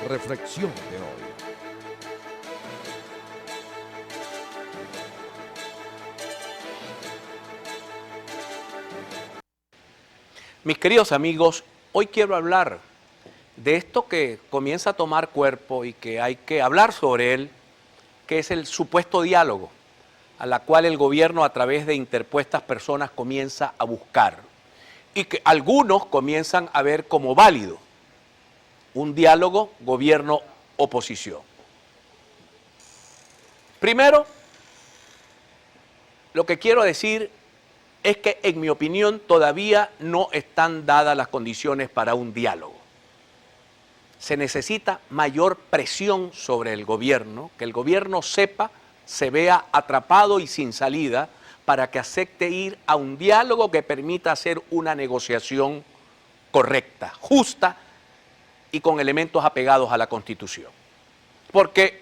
Reflexión de hoy. Mis queridos amigos, hoy quiero hablar de esto que comienza a tomar cuerpo y que hay que hablar sobre él, que es el supuesto diálogo, a la cual el gobierno a través de interpuestas personas comienza a buscar y que algunos comienzan a ver como válido un diálogo gobierno-oposición. Primero, lo que quiero decir es que en mi opinión todavía no están dadas las condiciones para un diálogo. Se necesita mayor presión sobre el gobierno, que el gobierno sepa, se vea atrapado y sin salida para que acepte ir a un diálogo que permita hacer una negociación correcta, justa y con elementos apegados a la Constitución. Porque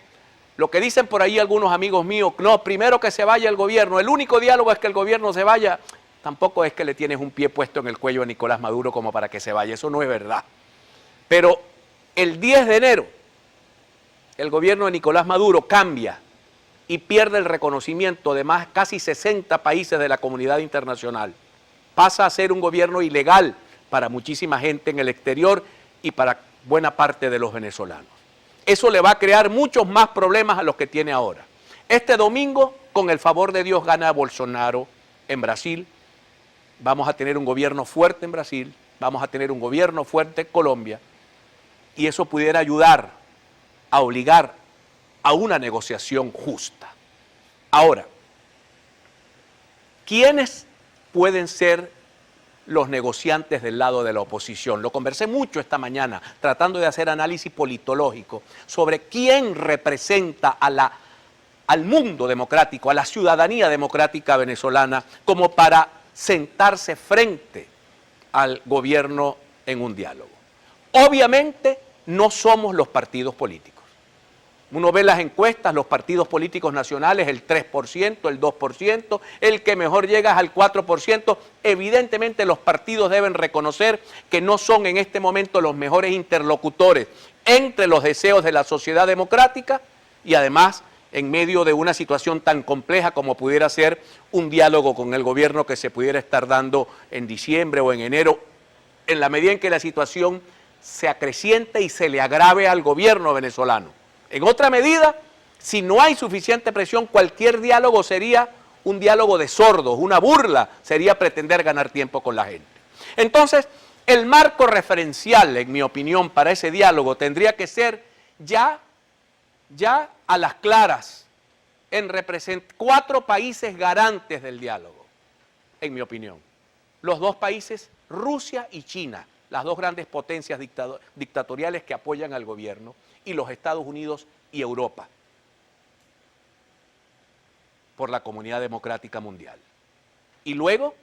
lo que dicen por ahí algunos amigos míos, no, primero que se vaya el gobierno, el único diálogo es que el gobierno se vaya, tampoco es que le tienes un pie puesto en el cuello a Nicolás Maduro como para que se vaya, eso no es verdad. Pero el 10 de enero, el gobierno de Nicolás Maduro cambia y pierde el reconocimiento de más casi 60 países de la comunidad internacional. Pasa a ser un gobierno ilegal para muchísima gente en el exterior y para buena parte de los venezolanos. Eso le va a crear muchos más problemas a los que tiene ahora. Este domingo, con el favor de Dios, gana Bolsonaro en Brasil. Vamos a tener un gobierno fuerte en Brasil, vamos a tener un gobierno fuerte en Colombia, y eso pudiera ayudar a obligar a una negociación justa. Ahora, ¿quiénes pueden ser los negociantes del lado de la oposición? Lo conversé mucho esta mañana, tratando de hacer análisis politológico sobre quién representa al mundo democrático, a la ciudadanía democrática venezolana, como para sentarse frente al gobierno en un diálogo. Obviamente no somos los partidos políticos. Uno ve las encuestas, los partidos políticos nacionales, el 3%, el 2%, el que mejor llega es al 4%. Evidentemente los partidos deben reconocer que no son en este momento los mejores interlocutores entre los deseos de la sociedad democrática y además en medio de una situación tan compleja como pudiera ser un diálogo con el gobierno que se pudiera estar dando en diciembre o en enero, en la medida en que la situación se acreciente y se le agrave al gobierno venezolano. En otra medida, si no hay suficiente presión, cualquier diálogo sería un diálogo de sordos, una burla, sería pretender ganar tiempo con la gente. Entonces, el marco referencial, en mi opinión, para ese diálogo tendría que ser ya a las claras, en 4 países garantes del diálogo, en mi opinión. Los 2 países, Rusia y China, las 2 grandes potencias dictatoriales que apoyan al gobierno, y los Estados Unidos y Europa, por la comunidad democrática mundial. Y luego,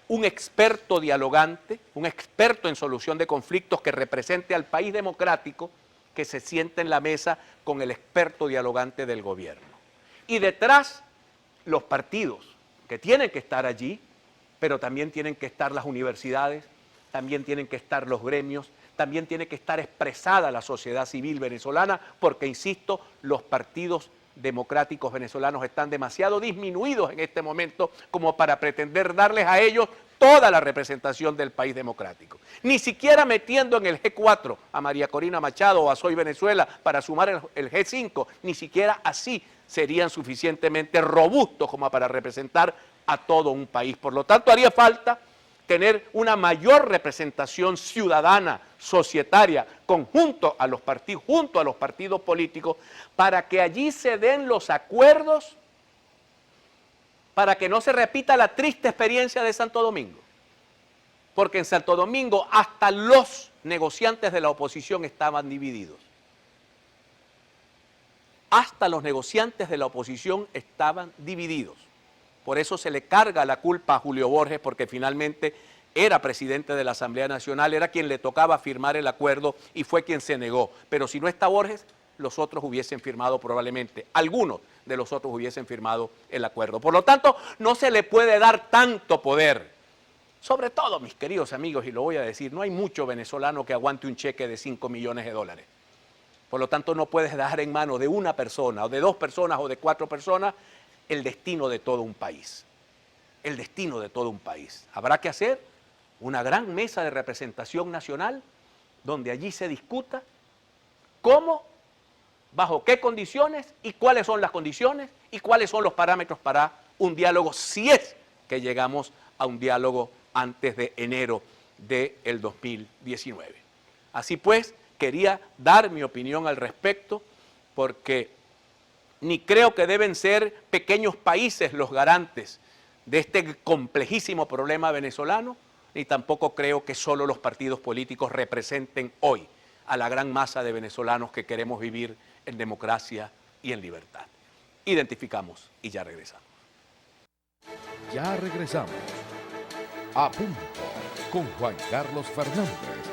un experto dialogante, un experto en solución de conflictos que represente al país democrático, que se siente en la mesa con el experto dialogante del gobierno. Y detrás, los partidos, que tienen que estar allí, pero también tienen que estar las universidades, también tienen que estar los gremios, también tiene que estar expresada la sociedad civil venezolana, porque, insisto, los partidos democráticos venezolanos están demasiado disminuidos en este momento como para pretender darles a ellos toda la representación del país democrático. Ni siquiera metiendo en el G4 a María Corina Machado o a Soy Venezuela para sumar el G5, ni siquiera así serían suficientemente robustos como para representar a todo un país. Por lo tanto, haría falta tener una mayor representación ciudadana, societaria, junto a los partidos políticos, para que allí se den los acuerdos, para que no se repita la triste experiencia de Santo Domingo. Porque en Santo Domingo hasta los negociantes de la oposición estaban divididos. Hasta los negociantes de la oposición estaban divididos. Por eso se le carga la culpa a Julio Borges, porque finalmente era presidente de la Asamblea Nacional, era quien le tocaba firmar el acuerdo y fue quien se negó. Pero si no está Borges, los otros hubiesen firmado probablemente, algunos de los otros hubiesen firmado el acuerdo. Por lo tanto, no se le puede dar tanto poder. Sobre todo, mis queridos amigos, y lo voy a decir, no hay mucho venezolano que aguante un cheque de 5 millones de dólares. Por lo tanto, no puedes dejar en manos de una persona, o de 2 personas, o de 4 personas, el destino de todo un país. El destino de todo un país. Habrá que hacer una gran mesa de representación nacional, donde allí se discuta cómo, bajo qué condiciones, y cuáles son las condiciones, y cuáles son los parámetros para un diálogo, si es que llegamos a un diálogo antes de enero del 2019. Así pues, quería dar mi opinión al respecto, porque ni creo que deben ser pequeños países los garantes de este complejísimo problema venezolano, ni tampoco creo que solo los partidos políticos representen hoy a la gran masa de venezolanos que queremos vivir en democracia y en libertad. Identificamos y ya regresamos. Ya regresamos. A punto con Juan Carlos Fernández.